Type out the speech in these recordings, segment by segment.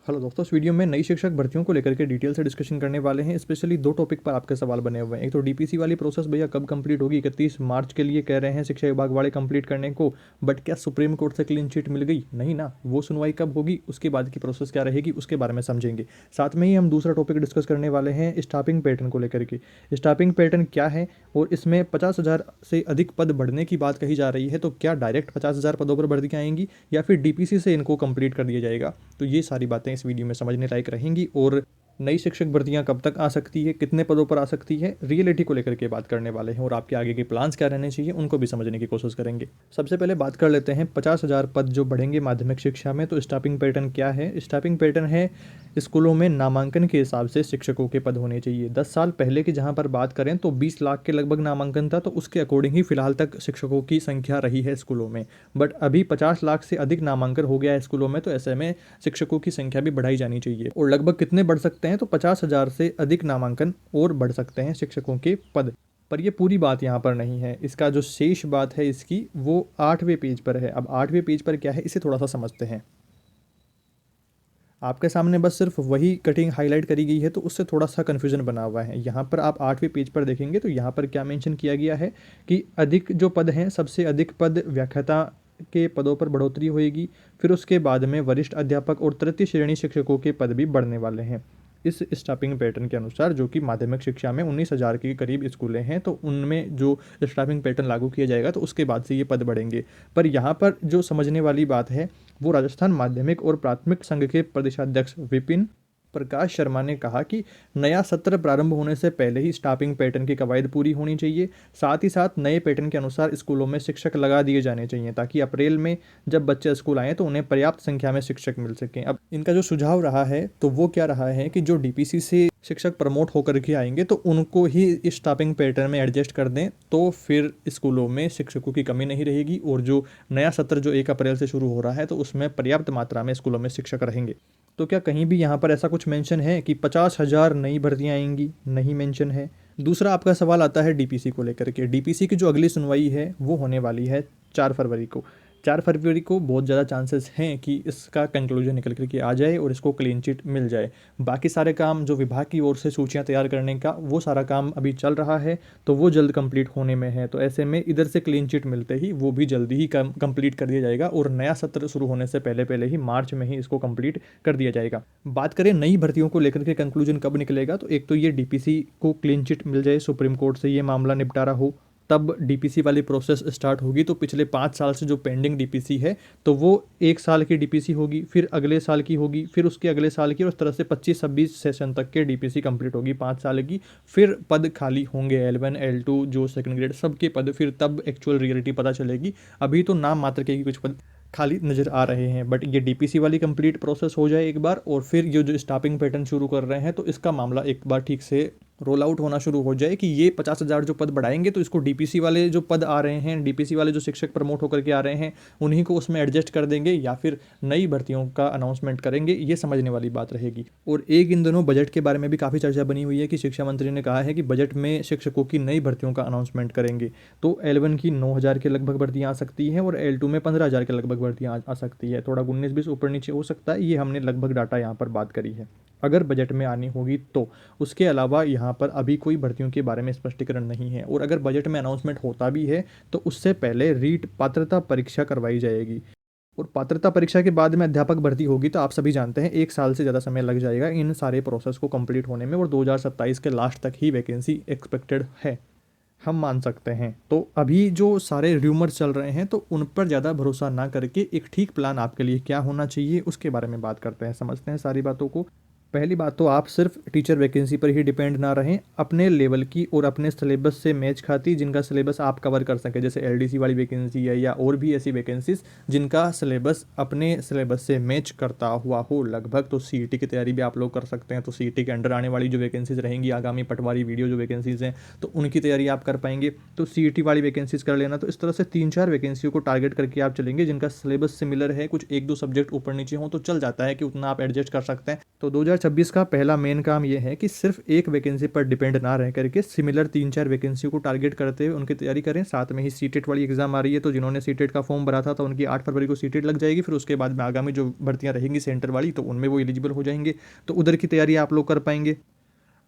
Hello दोस्तों, इस video में नई शिक्षक भर्तियों को लेकर के डिटेल से डिस्कशन करने वाले हैं। स्पेशली दो टॉपिक पर आपके सवाल बने हुए हैं। एक तो डीपीसी वाली प्रोसेस भैया कब कंप्लीट होगी, 31 मार्च के लिए कह रहे हैं शिक्षा विभाग वाले कंप्लीट करने को, बट क्या सुप्रीम कोर्ट से क्लीन चिट मिल गई? नहीं ना। वो सुनवाई कब होगी, उसके बाद की प्रोसेस क्या रहेगी, उसके बारे में समझेंगे। साथ में ही हम दूसरा टॉपिक डिस्कस करने वाले हैं स्टाफिंग पैटर्न को लेकर के। स्टाफिंग पैटर्न क्या है और इसमें 50,000 से अधिक पद बढ़ने की बात कही जा रही है, तो क्या डायरेक्ट 50,000 पदों पर भर्तियाँ आएंगी या फिर डीपीसी से इनको कंप्लीट कर दिया जाएगा? तो ये सारी बातें इस वीडियो में समझने लायक रहेंगी। और नई शिक्षक भर्तियां कब तक आ सकती है, कितने पदों पर आ सकती है, रियलिटी को लेकर के बात करने वाले हैं और आपके आगे के प्लान्स क्या रहने चाहिए उनको भी समझने की कोशिश करेंगे। सबसे पहले बात कर लेते हैं 50,000 पद जो बढ़ेंगे माध्यमिक शिक्षा में। तो स्टाफिंग पैटर्न क्या है? स्टाफिंग पैटर्न है स्कूलों में नामांकन के हिसाब से शिक्षकों के पद होने चाहिए। 10 साल पहले की जहां पर बात करें तो 20 लाख के लगभग नामांकन था, तो उसके अकॉर्डिंग ही फिलहाल तक शिक्षकों की संख्या रही है स्कूलों में। बट अभी 50 लाख से अधिक नामांकन हो गया है स्कूलों में, तो ऐसे में शिक्षकों की संख्या भी बढ़ाई जानी चाहिए। और लगभग कितने बढ़ सकते हैं? तो 50,000 से अधिक नामांकन और बढ़ सकते हैं शिक्षकों के पद। पर ये पूरी बात यहाँ पर नहीं है। इसका जो शेष बात है इसकी, वो 8वें पेज पर है। अब 8वें पेज पर क्या है, इसे थोड़ा सा समझते हैं। आपके सामने बस सिर्फ वही कटिंग हाईलाइट करी गई है, तो उससे थोड़ा सा कन्फ्यूजन बना हुआ है। यहाँ पर आप 8वें पेज पर देखेंगे तो यहाँ पर क्या मेंशन किया गया है कि अधिक जो पद हैं, सबसे अधिक पद व्याख्याता के पदों पर बढ़ोतरी होगी। फिर उसके बाद में वरिष्ठ अध्यापक और तृतीय श्रेणी शिक्षकों के पद भी बढ़ने वाले हैं। इस स्टाफिंग पैटर्न के अनुसार, जो कि माध्यमिक शिक्षा में 19,000 के करीब स्कूलें हैं, तो उनमें जो स्टाफिंग पैटर्न लागू किया जाएगा तो उसके बाद से ये पद बढ़ेंगे। पर यहाँ पर जो समझने वाली बात है, वो राजस्थान माध्यमिक और प्राथमिक संघ के प्रदेशाध्यक्ष विपिन प्रकाश शर्मा ने कहा कि नया सत्र प्रारंभ होने से पहले ही स्टाफिंग पैटर्न की कवायद पूरी होनी चाहिए। साथ ही साथ नए पैटर्न के अनुसार स्कूलों में शिक्षक लगा दिए जाने चाहिए, ताकि अप्रैल में जब बच्चे स्कूल आए तो उन्हें पर्याप्त संख्या में शिक्षक मिल सकें। अब इनका जो सुझाव रहा है तो वो क्या रहा है कि जो डीपीसी से शिक्षक प्रमोट होकर के आएंगे तो उनको ही इस स्टाफिंग पैटर्न में एडजस्ट कर दें, तो फिर स्कूलों में शिक्षकों की कमी नहीं रहेगी। और जो नया सत्र जो 1 अप्रैल से शुरू हो रहा है, तो उसमें पर्याप्त मात्रा में स्कूलों में शिक्षक रहेंगे। तो क्या कहीं भी यहाँ पर ऐसा कुछ मेंशन है कि 50,000 नई भर्तियाँ आएंगी? नहीं मेंशन है। दूसरा आपका सवाल आता है डीपीसी को लेकर के। डीपीसी की जो अगली सुनवाई है वो होने वाली है 4 फरवरी को। 4 फरवरी को बहुत ज़्यादा चांसेस हैं कि इसका कंक्लूजन निकल करके आ जाए और इसको क्लीन चिट मिल जाए। बाकी सारे काम जो विभाग की ओर से सूचियां तैयार करने का, वो सारा काम अभी चल रहा है, तो वो जल्द कंप्लीट होने में है। तो ऐसे में इधर से क्लीन चिट मिलते ही वो भी जल्दी ही कंप्लीट कर दिया जाएगा और नया सत्र शुरू होने से पहले पहले ही मार्च में ही इसको कंप्लीट कर दिया जाएगा। बात करें नई भर्तियों को लेकर के कंक्लूजन कब निकलेगा, तो एक तो ये डीपीसी को क्लीन चिट मिल जाए, सुप्रीम कोर्ट से ये मामला निपटारा हो, तब डीपीसी वाली प्रोसेस स्टार्ट होगी। तो पिछले 5 साल से जो पेंडिंग डीपीसी है, तो वो 1 साल की डीपीसी होगी, फिर अगले साल की होगी, फिर उसके अगले साल की, और उस तरह से 25-26 सेशन तक के डीपीसी कंप्लीट होगी 5 साल की। फिर पद खाली होंगे L1 L2 जो सेकंड ग्रेड सबके पद, फिर तब एक्चुअल रियलिटी पता चलेगी। अभी तो नाम मात्र के ही कुछ पद खाली नज़र आ रहे हैं। बट ये डीपीसी वाली कंप्लीट प्रोसेस हो जाए एक बार, और फिर ये जो स्टाफिंग पैटर्न शुरू कर रहे हैं, तो इसका मामला एक बार ठीक से रोल आउट होना शुरू हो जाए कि ये 50,000 जो पद बढ़ाएंगे, तो इसको डीपीसी वाले जो पद आ रहे हैं, डीपीसी वाले जो शिक्षक प्रमोट होकर के आ रहे हैं, उन्हीं को उसमें एडजस्ट कर देंगे या फिर नई भर्तियों का अनाउंसमेंट करेंगे। ये समझने वाली बात रहेगी। और एक इन दिनों बजट के बारे में भी काफ़ी चर्चा बनी हुई है कि शिक्षा मंत्री ने कहा है कि बजट में शिक्षकों की नई भर्तियों का अनाउंसमेंट करेंगे। तो L1 की 9,000 के लगभग भर्तियाँ आ सकती हैं और L2 में 15,000 के लगभग भर्तियाँ आ सकती है। थोड़ा 19-20 ऊपर नीचे हो सकता है, ये हमने लगभग डाटा यहाँ पर बात करी है, अगर बजट में आनी होगी तो। उसके अलावा यहाँ पर अभी कोई भर्तियों के बारे में स्पष्टीकरण नहीं है। और अगर बजट में अनाउंसमेंट होता भी है तो उससे पहले रीट पात्रता परीक्षा करवाई जाएगी, और पात्रता परीक्षा के बाद में अध्यापक भर्ती होगी। तो आप सभी जानते हैं 1 साल से ज़्यादा समय लग जाएगा इन सारे प्रोसेस को कंप्लीट होने में, और 2027 के लास्ट तक ही वैकेंसी एक्सपेक्टेड है, हम मान सकते हैं। तो अभी जो सारे र्यूमर्स चल रहे हैं, तो उन पर ज़्यादा भरोसा ना करके एक ठीक प्लान आपके लिए क्या होना चाहिए उसके बारे में बात करते हैं, समझते हैं सारी बातों को। पहली बात तो आप सिर्फ टीचर वैकेंसी पर ही डिपेंड ना रहें, अपने लेवल की और अपने सिलेबस से मैच खाती जिनका सिलेबस आप कवर कर सकें, जैसे एलडीसी वाली वैकेंसी है या और भी ऐसी वैकेंसीज जिनका सिलेबस अपने सिलेबस से मैच करता हुआ हो लगभग। तो सीईटी की तैयारी भी आप लोग कर सकते हैं। तो सीईटी के अंडर आने वाली जो वैकेंसीज रहेंगी, आगामी पटवारी वीडियो जो वैकेंसीज हैं, तो उनकी तैयारी आप कर पाएंगे। तो सीईटी वाली वैकेंसीज कर लेना। तो इस तरह से 3-4 वैकेंसियों को टारगेट करके आप चलेंगे जिनका सिलेबस सिमिलर है, कुछ 1-2 सब्जेक्ट ऊपर नीचे हों तो चल जाता है कि उतना आप एडजस्ट कर सकते हैं। तो 2026 का पहला मेन काम ये है कि सिर्फ एक वैकेंसी पर डिपेंड ना रह करके सिमिलर 3-4 वैकेंसी को टारगेट करते हुए उनकी तैयारी करें। साथ में ही सीटेट वाली एग्जाम आ रही है, तो जिन्होंने सीटेट का फॉर्म भरा था तो उनकी 8 फरवरी को सीटेट लग जाएगी। फिर उसके बाद में आगामी जो भर्तियां रहेंगी सेंटर वाली, तो उनमें वो एलिजिबल हो जाएंगे, तो उधर की तैयारी आप लोग कर पाएंगे।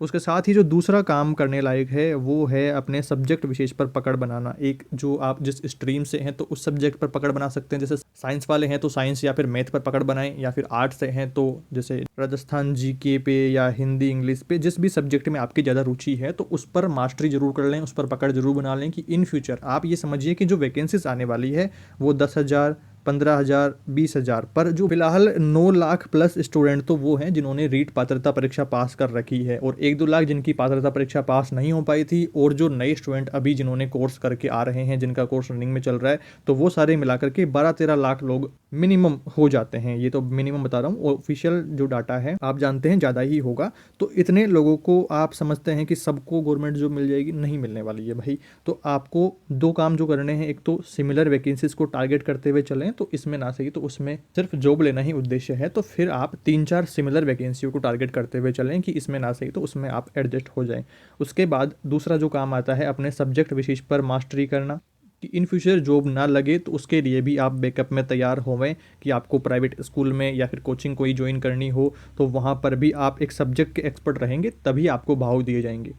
उसके साथ ही जो दूसरा काम करने लायक है वो है अपने सब्जेक्ट विशेष पर पकड़ बनाना। एक जो आप जिस स्ट्रीम से हैं तो उस सब्जेक्ट पर पकड़ बना सकते हैं। जैसे साइंस वाले हैं तो साइंस या फिर मैथ पर पकड़ बनाएं, या फिर आर्ट्स से हैं तो जैसे राजस्थान जीके पे या हिंदी इंग्लिश पे, जिस भी सब्जेक्ट में आपकी ज़्यादा रुचि है तो उस पर मास्टरी जरूर कर लें, उस पर पकड़ जरूर बना लें कि इन फ्यूचर आप ये समझिए कि जो वैकेंसीज आने वाली है वो 10,000, 15,000, 20,000, पर जो फिलहाल 9 लाख प्लस स्टूडेंट तो वो हैं जिन्होंने रीट पात्रता परीक्षा पास कर रखी है, और 1-2 लाख जिनकी पात्रता परीक्षा पास नहीं हो पाई थी, और जो नए स्टूडेंट अभी जिन्होंने कोर्स करके आ रहे हैं, जिनका कोर्स रनिंग में चल रहा है, तो वो सारे मिलाकर के 12-13 लाख लोग मिनिमम हो जाते हैं। ये तो मिनिमम बता रहा हूँ, ऑफिशियल जो डाटा है आप जानते हैं ज़्यादा ही होगा। तो इतने लोगों को आप समझते हैं कि सबको गवर्नमेंट जॉब मिल जाएगी, नहीं मिलने वाली है भाई। तो आपको 2 काम जो करने हैं, एक तो सिमिलर वैकेंसीज को टारगेट करते हुए चलें, तो इसमें ना सही तो उसमें सिर्फ जॉब लेना ही उद्देश्य है, तो फिर आप 3-4 सिमिलर वैकेंसियों को टारगेट करते हुए चलें कि इसमें ना सही तो उसमें आप एडजस्ट हो जाएं। उसके बाद दूसरा जो काम आता है अपने सब्जेक्ट विशेष पर मास्टरी करना, कि इन फ्यूचर जॉब ना लगे तो उसके लिए भी आप बैकअप में तैयार होवें, कि आपको प्राइवेट स्कूल में या फिर कोचिंग कोई ज्वाइन करनी हो तो वहाँ पर भी आप एक सब्जेक्ट के एक्सपर्ट रहेंगे, तभी आपको भाव दिए जाएंगे।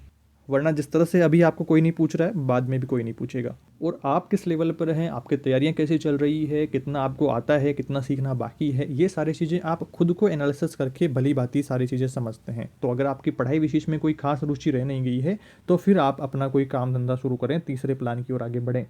वरना जिस तरह से अभी आपको कोई नहीं पूछ रहा है, बाद में भी कोई नहीं पूछेगा। और आप किस लेवल पर हैं, आपकी तैयारियां कैसी चल रही है, कितना आपको आता है, कितना सीखना बाकी है, ये सारी चीज़ें आप खुद को एनालिसिस करके भली भांति सारी चीज़ें समझते हैं। तो अगर आपकी पढ़ाई विशेष में कोई खास रुचि रह नहीं गई है तो फिर आप अपना कोई काम धंधा शुरू करें, तीसरे प्लान की ओर आगे बढ़ें।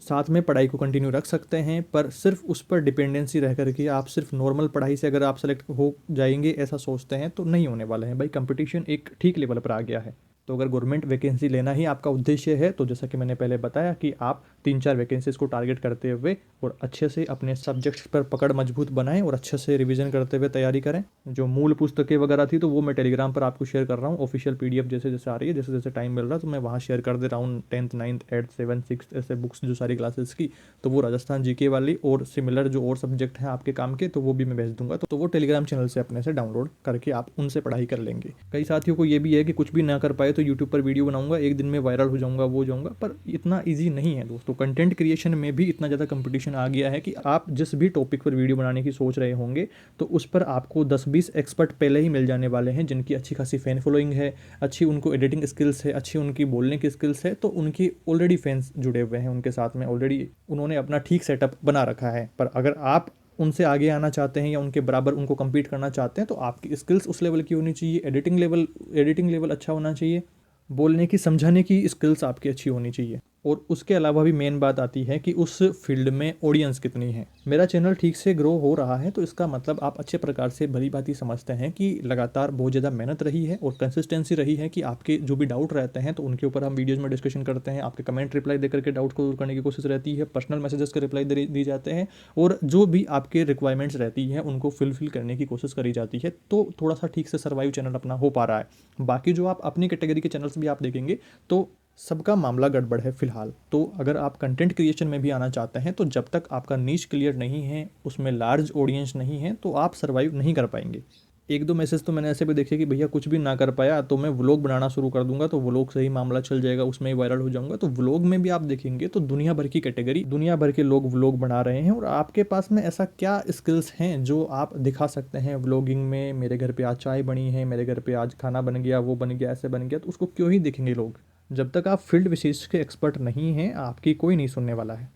साथ में पढ़ाई को कंटिन्यू रख सकते हैं, पर सिर्फ उस पर डिपेंडेंसी रह करके आप सिर्फ नॉर्मल पढ़ाई से अगर आप सेलेक्ट हो जाएंगे ऐसा सोचते हैं तो नहीं होने वाला है भाई। कंपटीशन एक ठीक लेवल पर आ गया है। तो अगर गवर्नमेंट वैकेंसी लेना ही आपका उद्देश्य है तो जैसा कि मैंने पहले बताया कि आप 3-4 वैकेंसीज को टारगेट करते हुए और अच्छे से अपने सब्जेक्ट्स पर पकड़ मजबूत बनाएं और अच्छे से रिवीजन करते हुए तैयारी करें। जो मूल पुस्तकें वगैरह थी तो वो मैं टेलीग्राम पर आपको शेयर कर रहा हूँ, ऑफिशियल पीडीएफ जैसे जैसे आ रही है, जैसे जैसे टाइम मिल रहा है तो मैं वहाँ शेयर कर दे रहा हूँ। 10th, 9th, 8th, 7th, 6th ऐसे बुक्स जो सारी क्लासेस की, तो वो राजस्थान जीके वाली और सिमिलर जो और सब्जेक्ट हैं आपके काम के, तो वो भी मैं भेज दूंगा। तो वो टेलीग्राम चैनल से अपने से डाउनलोड करके आप उनसे पढ़ाई कर लेंगे। कई साथियों को ये भी है कि कुछ भी ना कर पाए तो यूट्यूब पर वीडियो बनाऊंगा, एक दिन में वायरल हो जाऊंगा, वो जाऊंगा, पर इतना ईजी नहीं है दोस्तों। कंटेंट क्रिएशन में भी इतना ज़्यादा कंपटीशन आ गया है कि आप जिस भी टॉपिक पर वीडियो बनाने की सोच रहे होंगे तो उस पर आपको 10-20 एक्सपर्ट पहले ही मिल जाने वाले हैं, जिनकी अच्छी खासी फैन फॉलोइंग है, अच्छी उनको एडिटिंग स्किल्स है, अच्छी उनकी बोलने की स्किल्स है, तो उनकी ऑलरेडी फैंस जुड़े हुए हैं उनके साथ में, ऑलरेडी उन्होंने अपना ठीक सेटअप बना रखा है। पर अगर आप उनसे आगे आना चाहते हैं या उनके बराबर उनको compete करना चाहते हैं तो आपकी स्किल्स उस लेवल की होनी चाहिए, एडिटिंग लेवल अच्छा होना चाहिए, बोलने की समझाने की स्किल्स आपकी अच्छी होनी चाहिए। और उसके अलावा भी मेन बात आती है कि उस फील्ड में ऑडियंस कितनी है। मेरा चैनल ठीक से ग्रो हो रहा है तो इसका मतलब आप अच्छे प्रकार से भली भांति समझते हैं कि लगातार बहुत ज़्यादा मेहनत रही है और कंसिस्टेंसी रही है, कि आपके जो भी डाउट रहते हैं तो उनके ऊपर हम वीडियोज़ में डिस्कशन करते हैं, आपके कमेंट रिप्लाई देकर के डाउट को दूर करने की कोशिश रहती है, पर्सनल मैसेजेस के रिप्लाई दी जाते हैं, और जो भी आपके रिक्वायरमेंट्स रहती हैं उनको फुलफिल करने की कोशिश करी जाती है। तो थोड़ा सा ठीक से सर्वाइव चैनल अपना हो पा रहा है। बाकी जो आप अपनी कैटेगरी के चैनल्स भी आप देखेंगे तो सबका मामला गड़बड़ है फिलहाल। तो अगर आप कंटेंट क्रिएशन में भी आना चाहते हैं तो जब तक आपका नीश क्लियर नहीं है, उसमें लार्ज ऑडियंस नहीं है, तो आप सर्वाइव नहीं कर पाएंगे। 1-2 मैसेज तो मैंने ऐसे भी देखे कि भैया कुछ भी ना कर पाया तो मैं व्लॉग बनाना शुरू कर दूंगा, तो व्लॉग से ही मामला चल जाएगा, उसमें ही वायरल हो जाऊंगा। तो व्लॉग में भी आप देखेंगे तो दुनिया भर की कैटेगरी, दुनिया भर के लोग व्लॉग बना रहे हैं, और आपके पास में ऐसा क्या स्किल्स हैं जो आप दिखा सकते हैं व्लॉगिंग में। मेरे घर पे आज चाय बनी है, मेरे घर पे आज खाना बन गया, वो बन गया, ऐसे बन गया, तो उसको क्यों ही देखेंगे लोग। जब तक आप फील्ड विशेष के एक्सपर्ट नहीं हैं आपकी कोई नहीं सुनने वाला है।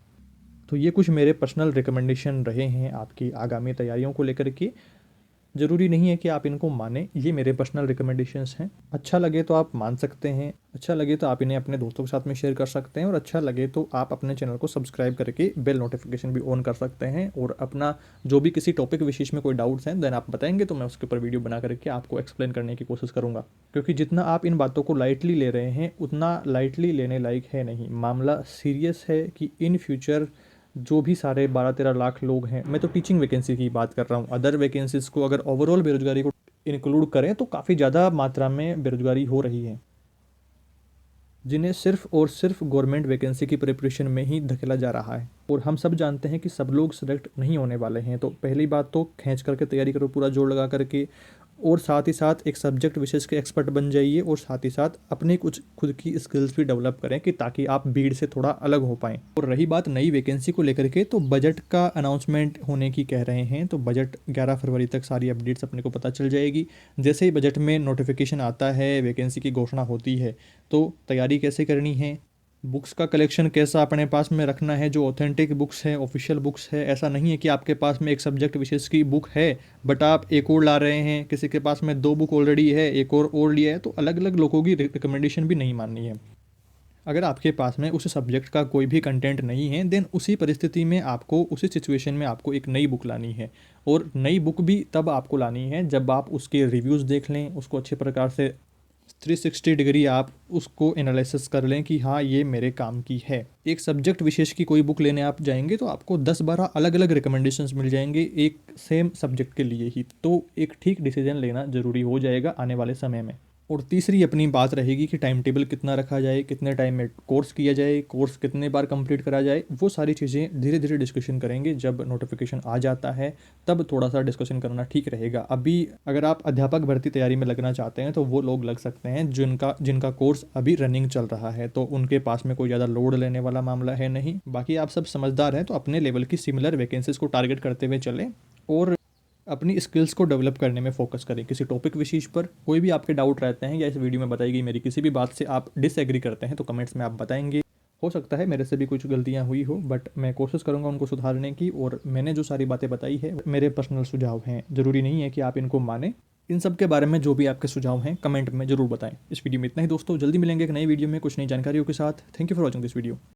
तो ये कुछ मेरे पर्सनल रिकमेंडेशन रहे हैं आपकी आगामी तैयारियों को लेकर के। ज़रूरी नहीं है कि आप इनको मानें, ये मेरे पर्सनल रिकमेंडेशंस हैं। अच्छा लगे तो आप मान सकते हैं, अच्छा लगे तो आप इन्हें अपने दोस्तों के साथ में शेयर कर सकते हैं, और अच्छा लगे तो आप अपने चैनल को सब्सक्राइब करके बेल नोटिफिकेशन भी ऑन कर सकते हैं। और अपना जो भी किसी टॉपिक विशेष में कोई डाउट्स हैं देन आप बताएंगे तो मैं उसके ऊपर वीडियो बना करके आपको एक्सप्लेन करने की कोशिश करूँगा। क्योंकि जितना आप इन बातों को लाइटली ले रहे हैं उतना लाइटली लेने लायक है नहीं। मामला सीरियस है कि इन फ्यूचर जो भी सारे 12-13 लाख लोग हैं, मैं तो टीचिंग वैकेंसी की बात कर रहा हूँ, अदर वैकेंसीज़ को अगर ओवरऑल बेरोजगारी को इंक्लूड करें तो काफ़ी ज़्यादा मात्रा में बेरोजगारी हो रही है, जिन्हें सिर्फ और सिर्फ गवर्नमेंट वैकेंसी की प्रिपरेशन में ही धकेला जा रहा है। और हम सब जानते हैं कि सब लोग सेलेक्ट नहीं होने वाले हैं। तो पहली बात तो खींच करके तैयारी करो पूरा जोर लगा करके, और साथ ही साथ एक सब्जेक्ट विशेष के एक्सपर्ट बन जाइए और साथ ही साथ अपनी कुछ खुद की स्किल्स भी डेवलप करें कि ताकि आप भीड़ से थोड़ा अलग हो पाएँ। और रही बात नई वैकेंसी को लेकर के, तो बजट का अनाउंसमेंट होने की कह रहे हैं, तो बजट 11 फरवरी तक सारी अपडेट्स अपने को पता चल जाएगी। जैसे ही बजट में नोटिफिकेशन आता है, वैकेंसी की घोषणा होती है, तो तैयारी कैसे करनी है, बुक्स का कलेक्शन कैसा अपने पास में रखना है, जो ऑथेंटिक बुक्स हैं, ऑफिशियल बुक्स है। ऐसा नहीं है कि आपके पास में एक सब्जेक्ट विशेष की बुक है बट आप एक और ला रहे हैं, किसी के पास में 2 बुक ऑलरेडी है, एक और लिया है, तो अलग अलग लोगों की रिकमेंडेशन भी नहीं माननी है। अगर आपके पास में उस सब्जेक्ट का कोई भी कंटेंट नहीं है, देन उसी परिस्थिति में आपको, उसी सिचुएशन में आपको एक नई बुक लानी है। और नई बुक भी तब आपको लानी है जब आप उसके रिव्यूज़ देख लें, उसको अच्छे प्रकार से 360 डिग्री आप उसको एनालिसिस कर लें कि हाँ ये मेरे काम की है। एक सब्जेक्ट विशेष की कोई बुक लेने आप जाएंगे तो आपको 10-12 अलग अलग रिकमेंडेशंस मिल जाएंगे एक सेम सब्जेक्ट के लिए ही, तो एक ठीक डिसीजन लेना ज़रूरी हो जाएगा आने वाले समय में। और तीसरी अपनी बात रहेगी कि टाइम टेबल कितना रखा जाए, कितने टाइम में कोर्स किया जाए, कोर्स कितने बार कंप्लीट करा जाए। वो सारी चीज़ें धीरे धीरे डिस्कशन करेंगे, जब नोटिफिकेशन आ जाता है तब थोड़ा सा डिस्कशन करना ठीक रहेगा। अभी अगर आप अध्यापक भर्ती तैयारी में लगना चाहते हैं तो वो लोग लग सकते हैं जिनका कोर्स अभी रनिंग चल रहा है, तो उनके पास में कोई ज़्यादा लोड लेने वाला मामला है नहीं। बाकी आप सब समझदार हैं तो अपने लेवल की सिमिलर वैकेंसीज को टारगेट करते हुए चलें और अपनी स्किल्स को डेवलप करने में फोकस करें। किसी टॉपिक विशेष पर कोई भी आपके डाउट रहते हैं या इस वीडियो में बताई गई मेरी किसी भी बात से आप डिसएग्री करते हैं तो कमेंट्स में आप बताएंगे। हो सकता है मेरे से भी कुछ गलतियां हुई हो, बट मैं कोशिश करूंगा उनको सुधारने की। और मैंने जो सारी बातें बताई है मेरे पर्सनल सुझाव हैं, ज़रूरी नहीं है कि आप इनको माने। इन सब के बारे में जो भी आपके सुझाव हैं कमेंट में ज़रूर बताएं। इस वीडियो में इतना ही दोस्तों, जल्दी मिलेंगे एक नई वीडियो में कुछ नई जानकारियों के साथ। Thank you for watching this video.